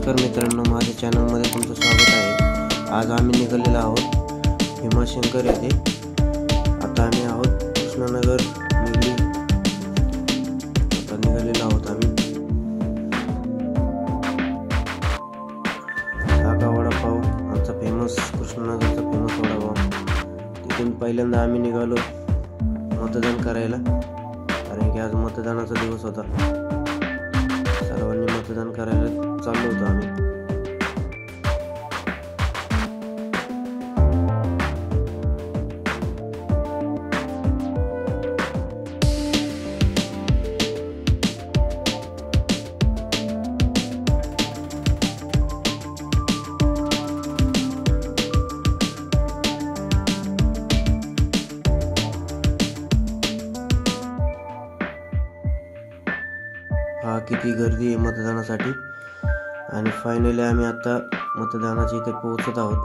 नमस्कार मित्रांनो, माझ्या चॅनलमध्ये तुमचं स्वागत आहे। आज आम्ही निघालेलो आहोत भीमाशंकर येथे। आता आम्ही आहोत कृष्णनगर निगडी। आता निघालेलो आहोत आम्ही। काका वडापाव आमचा फेमस, कृष्णनगरचा फेमस वडापाव। तिथून पहिल्यांदा आम्ही निघालो मतदान करायला, कारण की आज मतदानाचा दिवस होता। सर्वांनी मतदान करायला चाललो होतो आम्ही। किती गर्दी आहे मतदानासाठी। आणि फायनली आम्ही आता मतदानाच्या इथे पोहोचत आहोत।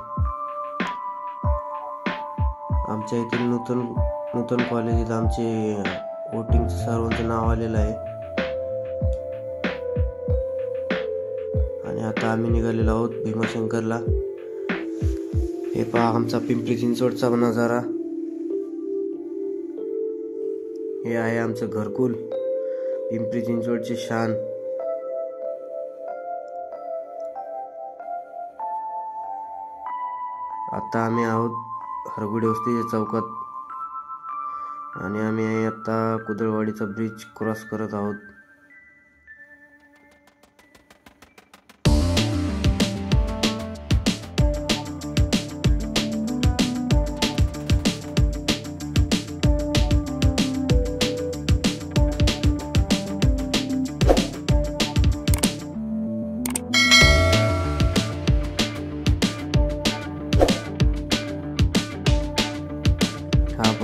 आमच्या येथील नूतन कॉलेजात आमचे वोटिंग सर्वांचं नाव आलेलं आहे। आणि आता आम्ही निघालेलो आहोत भीमाशंकरला। हे पहा आमचा पिंपरी चिंचवडचा नजारा। हे आहे आमचं घरकुल, पिंपरी चिंचवडची शान। आता आम्ही आहोत हरगुडे वस्तीच्या चौकात आणि आम्ही आता कुदळवाडीचा ब्रिज क्रॉस करत आहोत।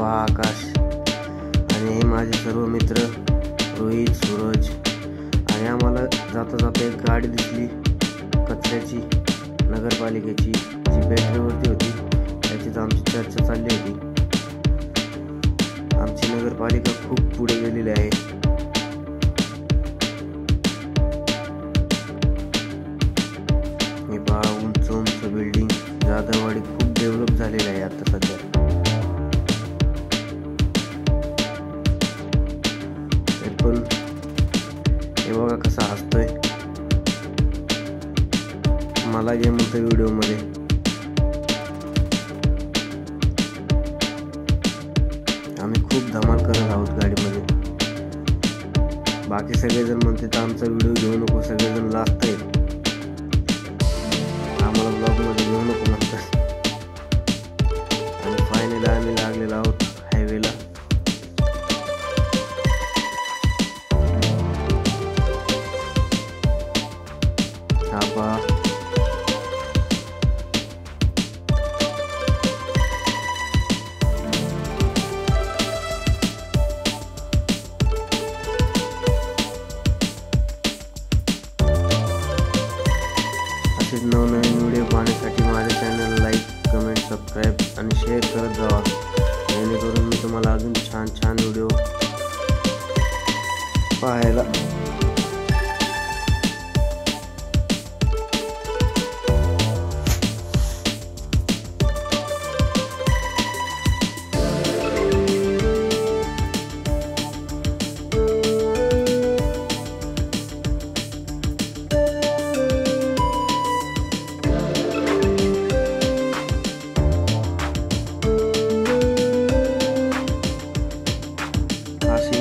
आकाश आणि हे माझे सर्व मित्र रोहित, सूरज। आणि आम्हाला जाता जाता एक गाडी दिसली कचऱ्याची, नगरपालिकेची, जी बॅटरीवरती होती। त्याचीच आमची चर्चा चालली होती। आमची नगरपालिका खूप पुढे गेलेली आहे। हे पहा उंच उंच बिल्डिंग। जाधववाडी खूप डेव्हलप झालेलं आहे आता सध्या। पण हे बघा कसा हसतोय, मला जे म्हणतो व्हिडिओ मध्ये। आम्ही खूप धमाल करत आहोत गाडीमध्ये। बाकी सगळेजण म्हणतात आमचा व्हिडिओ घेऊ नको, सगळेजण लाजतायत, आम्हाला ब्लॉग मध्ये घेऊ नको म्हणतात। आणि फायनली आम्ही लागलेलो आहोत हायवेला। असेच नवनवीन व्हिडिओ पाहण्यासाठी माझ्या चॅनल लाईक, कमेंट, सबस्क्राईब आणि शेअर करत जावा, जेणेकरून मी तुम्हाला अजून छान छान व्हिडिओ पाहायला।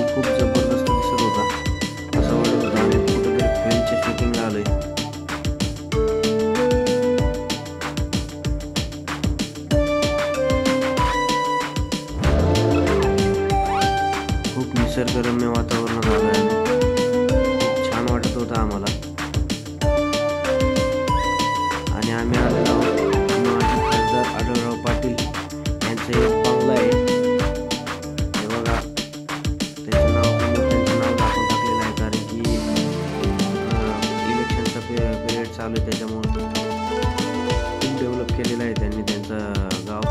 खूप जबरदस्त दिसत होता, असं वाटत होतं आम्ही कुठेतरी फिल्मच्या शूटिंगला आलोय। खूप निसर्गरम्य वातावरणात आलोय आम्ही, खूप छान वाटत होतं आम्हाला। आणि आम्ही आलेलो आहोत माजी खासदार आढळराव पाटील यांचं एक बंगला आहे। पिरियड चालू आहे, त्याच्यामुळे खूप डेव्हलप केलेलं आहे त्यांनी त्यांचं गाव।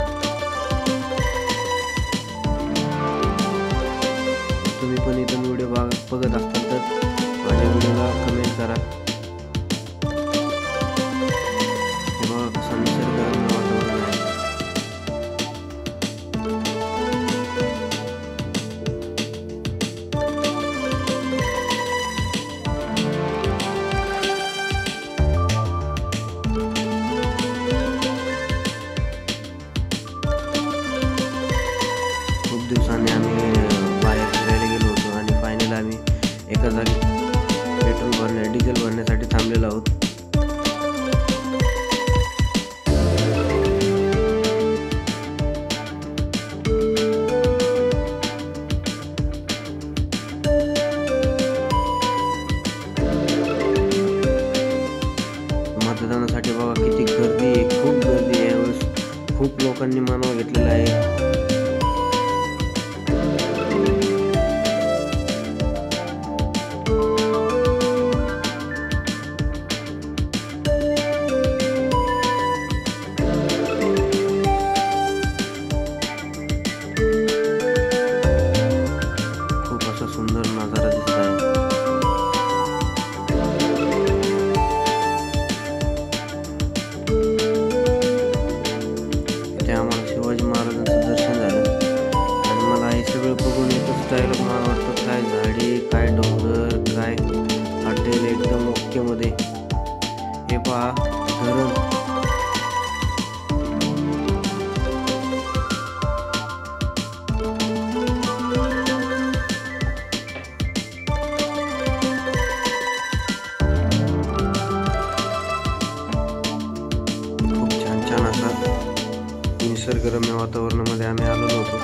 तुम्ही पण इथून व्हिडिओ बघत असाल तर माझ्या व्हिडिओला कमेंट करा। भरण्यासाठी थांबलेलो आहोत. मतदानासाठी बघा किती गर्दी आहे, खूप गर्दी आहे. यावेळेस खूप लोकांनी मानव घेतलेला आहे. खूप असा सुंदर नजारा दिसत आहे. आम्हाला शिवाजी महाराजांचं दर्शन झालं आणि मला हे सगळं बघून एकच डायलॉग मला वाटतं, काय झाडी, काय डोंगर, काय हॉटेल एकदम ओके मध्ये. हे पहा धरण, खूप छान छान असा निसर्गरम्य वातावरणामध्ये आम्ही आलेलो होतो.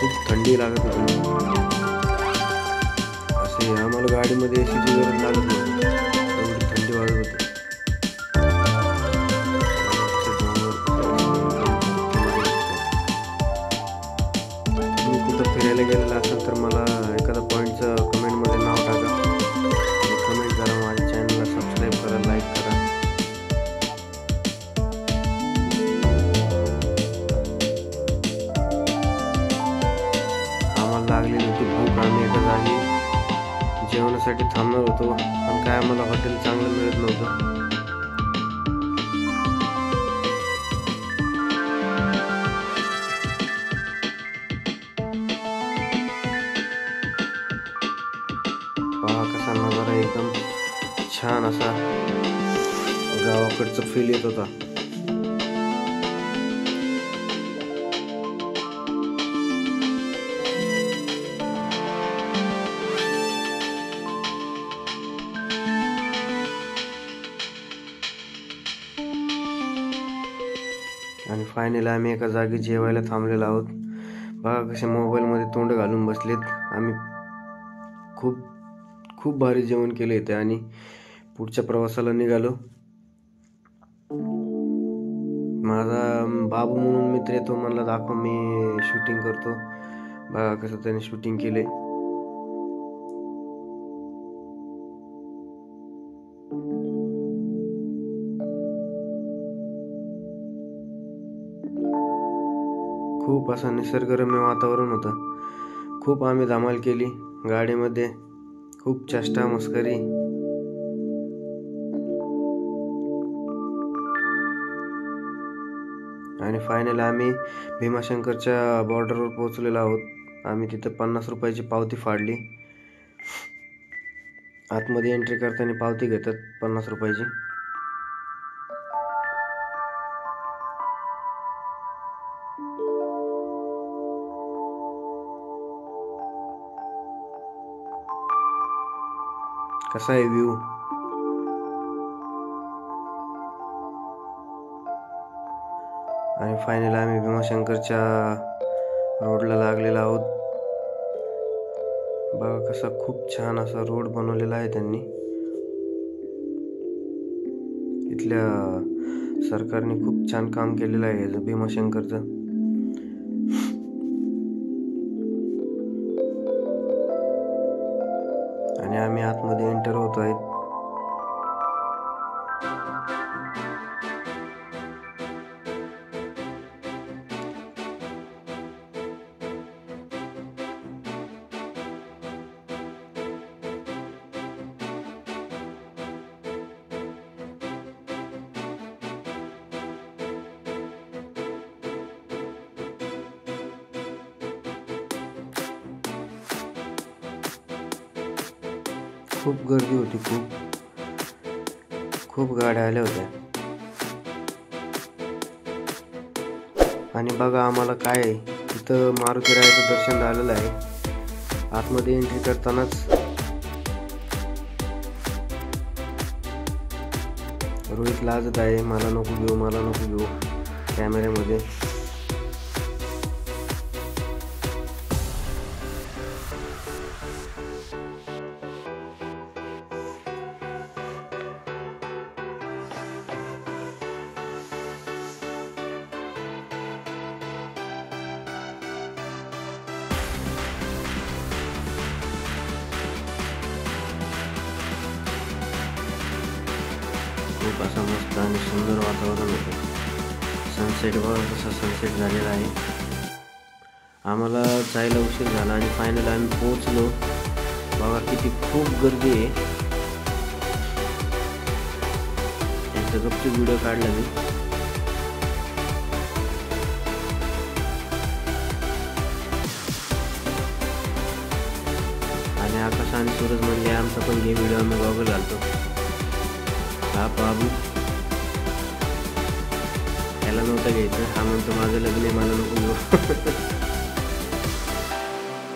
खूप थंडी लागत होती. असे आम्हाला गाडीमध्ये एसीची गरज लागत होती, एवढी थंडी वाजत होती. तुम्ही कुठं फिरायला गेलेला असाल तर मला एखादा पॉईंटचं कमेंटमध्ये नाव टाका, कमेंट करा, माझ्या चॅनलला सबस्क्राईब करा, लाईक करा. लागलेली होती भूक. आम्ही एका जागी जेवणासाठी थांबणार होतो, पण काय आम्हाला हॉटेल चांगलं मिळत नव्हतं. पहा कसा नजारा, एकदम छान असा गावाकडचा फील येत होता. आणि फायनली आम्ही एका जागी जेवायला थांबलेलो आहोत. बघा कसे मोबाईलमध्ये तोंड घालून बसलेत. आम्ही खूप भारी जेवण केले इथे आणि पुढच्या प्रवासाला निघालो. माझा बाबू म्हणून मित्र येतो, मला दाखव, मी शूटिंग करतो. बघा कसं त्याने शूटिंग केले. खूप असं निसर्गरम्य वातावरण होतं. खूप आम्ही धमाल केली गाडीमध्ये, खूप चेष्टा मस्करी. आणि फायनली आम्ही भीमाशंकरच्या बॉर्डरवर पोहोचलेलो आहोत. आम्ही तिथे 50 रुपयाची पावती फाडली. आतमध्ये एंट्री करताना पावती घेतात 50 रुपयाची. कसा आहे व्ह्यू. आणि फायनली आम्ही भीमाशंकरच्या रोडला लागलेलो आहोत. बघा कसा खूप छान असा रोड बनवलेला आहे त्यांनी. इथल्या सरकारने खूप छान काम केलेलं आहे भीमाशंकरचं. आणि आम्ही आतमध्ये एंटर होतो आहेत. खूप गर्दी होती, खूप गाड्या आल्या होत्या. आणि बघा आम्हाला काय आहे, इथं मारुती रायाचं दर्शन झालेलं आहे. आतमध्ये एंट्री करतानाच रोहित लाजत आहे, मला नको घेऊ मला नको घेऊ कॅमेऱ्यामध्ये. खूप असा मस्त आणि सुंदर वातावरण होतं. सनसेट बघा कसा सनसेट झालेला आहे. आम्हाला जायला उशीर झाला आणि फायनल आम्ही पोहोचलो. बघा किती खूप गर्दी आहे. यांचा गपचूप व्हिडिओ काढला मी. आणि आकाश आणि सूरज म्हणले आमचा पण हे व्हिडिओ आम्ही गॉगल घालतो. हा बाबू याला नव्हतं घ्यायचं, हा म्हणतो माझं लग्न आहे मला नको घेऊ.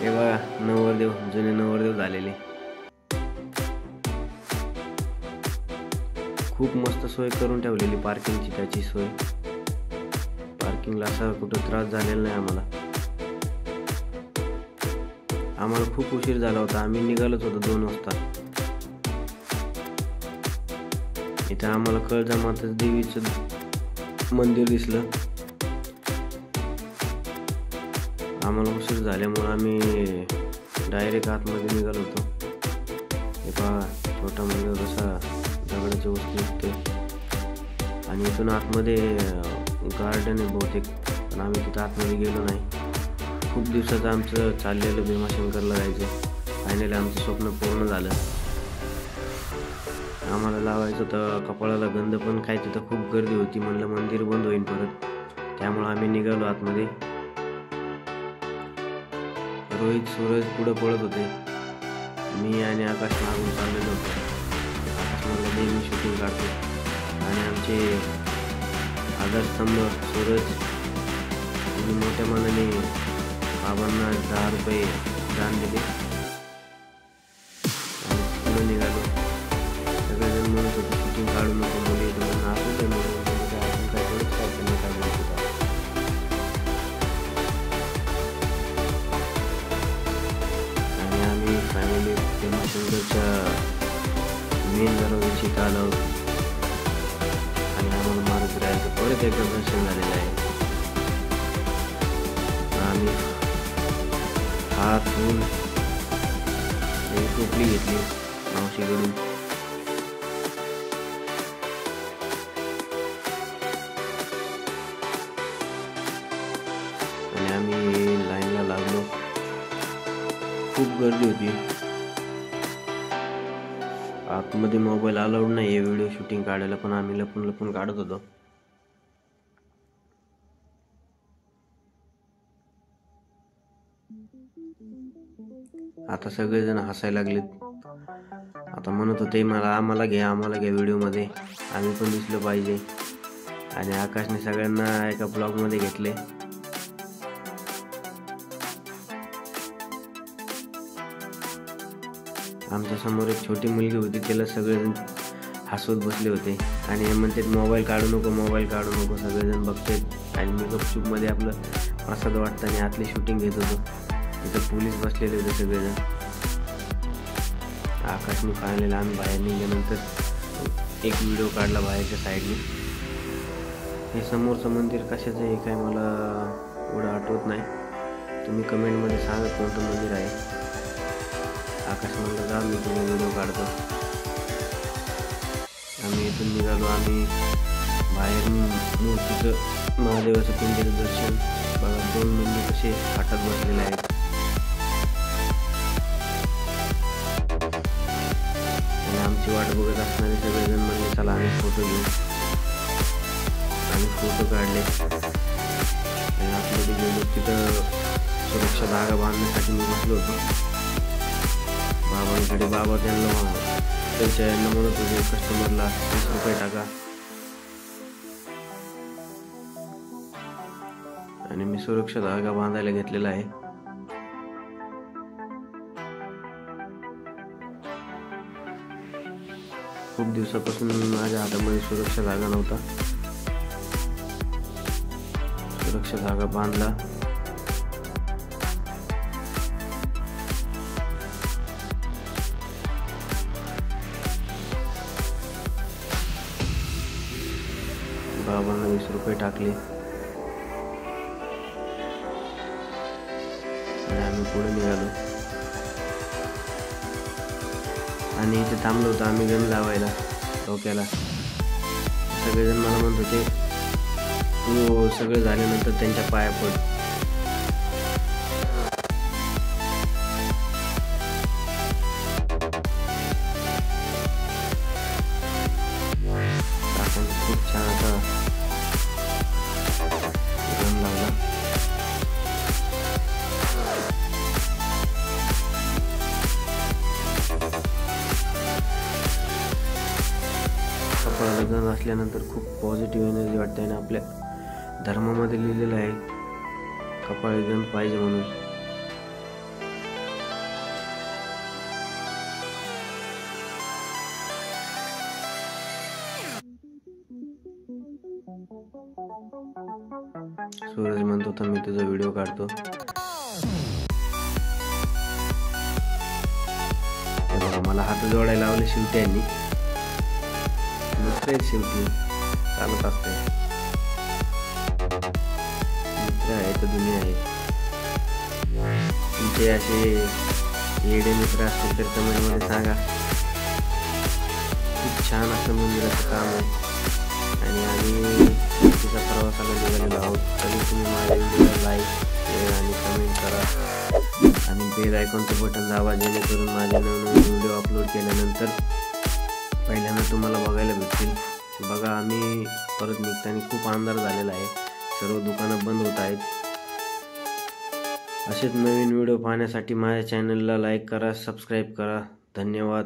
हे बघा नवरदेव, जुने नवरदेव झालेले. खूप मस्त सोय करून ठेवलेली पार्किंगची, त्याची सोय. पार्किंगला असा कुठं त्रास झालेला नाही आम्हाला. आम्हाला खूप उशीर झाला होता, आम्ही निघालोच होतो 2 वाजता. इथं आम्हाला कळजामाता देवीचं मंदिर दिसलं. आम्हाला उशीर झाल्यामुळे आम्ही डायरेक्ट आतमध्ये निघालो होतो. हे पहा छोटा मंदिर कसा दगडाची वस्तू दिसते. आणि इथून आतमध्ये गार्डन आहे बहुतेक, पण आम्ही तिथं आतमध्ये गेलो नाही. खूप दिवसाचं आमचं चाललेलं भीमाशंकरला जायचं. फायनली आमचं स्वप्न पूर्ण झालं. आम्हाला लावायचं होतं कपाळाला गंध, पण काय तिथं खूप गर्दी होती. म्हणलं मंदिर बंद होईल परत, त्यामुळे आम्ही निघालो आतमध्ये. रोहित सूरज पुढे पळत होते, मी आणि आकाश मागून चाललेलो होतो. आकाश म्हणलं दे मी शूटिंग काढतो. आणि आमचे आधारस्तंभ सूरज आणि मोठ्या मनाने बाबांना 10 रुपये दान दिले आणि पुढे निघालो. सगळेजण म्हणत होते शूटिंग काढू नको मुली, म्हणून आपण काय म्हणून अजून काय थोडंच काय त्यांनी काय म्हणत होता. आणि आम्ही फॅमिली भीमाशंकरच्या मेन दरवाजाची इथं आलो आणि आम्हाला मारुती राहायचं परत एकदा दर्शन झालेलं आहे. आम्ही हात धुवून टोपली घेतली मावशीकडून. आणि आम्ही लाईनला लागलो. खूप गर्दी होती. आतमध्ये मोबाईल अलाउड नाही आहे व्हिडिओ शूटिंग काढायला, पण आम्ही लपून लपून काढत होतो. आता सगळेजण हसायला लागलेत. आता म्हणत होते आम्हाला घ्या व्हिडिओमध्ये, आम्ही पण दिसलो पाहिजे. आणि आकाशने सगळ्यांना एका ब्लॉगमध्ये घेतले. आमच्या समोर एक छोटी मुलगी होती, तिला सगळेजण हसवत बसले होते. आणि हे म्हणतात मोबाईल काढू नको. सगळेजण बघतात आणि मी गपचूपमध्ये आपलं प्रसाद वाटताना आतली शूटिंग घेत होतो. तिथं पोलीस बसलेले होते सगळेजण. आकाशने फायनली आम्ही बाहेर निघाल्यानंतर एक व्हिडिओ काढला बाहेरच्या साईडने. हे समोरचं मंदिर कशाचं आहे काय मला एवढं आठवत नाही, तुम्ही कमेंटमध्ये सांगा कोणतं मंदिर आहे. आकाश म्हणलं जा मी तुम्ही व्हिडिओ काढतो. आम्ही इथून निघालो. आम्ही बाहेर मूर्तीचं महादेवाचं पिंडीचं दर्शन बघा. 2 मंदिर कसे हातात बसलेले आहेत. आणि आमची वाट बघत असणारे सगळेजण म्हणले चला आम्ही फोटो घेऊ. आम्ही फोटो काढले आणि आतमध्ये गेलो. तिथं सुरक्षा धागा बांधण्यासाठी मी बसलो होतो बाबांकडे. बाबा त्यांच्या यांना म्हणत होते कस्टमरला 30 रुपये टाका. आणि मी सुरक्षा धागा बांधायला घेतलेला आहे. खूप दिवसापासून माझ्या हातामध्ये सुरक्षा धागा नव्हता. सुरक्षा धागा बांधला. बाबांना 20 रुपये टाकले आणि आम्ही पुढे निघालो. आणि इथे थांबलो होतो आम्ही गण लावायला डोक्याला. सगळेजण मला म्हणत होते तू सगळं झाल्यानंतर त्यांच्या पाया पड. खूप छान असा गण लावला. कपाळाला गण असल्यानंतर खूप पॉझिटिव्ह एनर्जी वाटते आणि आपल्या धर्मामध्ये लिहिलेलं आहे कपाळी गण पाहिजे म्हणून. सूरज म्हणतो तर मी तुझा व्हिडिओ काढतो. मला हात जोडायला लावले शेवटी यांनी. मित्र आहेत शेवटी, चालत असते. मित्र आहे तर दुनिया आहे. तुमचे असे येडे मित्र असतील तर कमेंटमध्ये सांगा. खूप छान असं मंदिराचं काम आहे आणि आम्ही तिचा प्रवासाला निघालेलो आहोत. तरी तुम्ही माझ्या व्हिडिओला लाईक, शेअर आणि कमेंट करा आणि बेल आयकॉनचं बटन दाबा, जेणेकरून माझे नवीन व्हिडिओ अपलोड केल्यानंतर पहिल्यांदा तुम्हाला बघायला भेटतील. बघा आम्ही परत निघताना खूप अंधार झालेला आहे. सर्व दुकानं बंद होत आहेत. असेच नवीन व्हिडिओ पाहण्यासाठी माझ्या चॅनलला लाईक करा, सबस्क्राईब करा. धन्यवाद.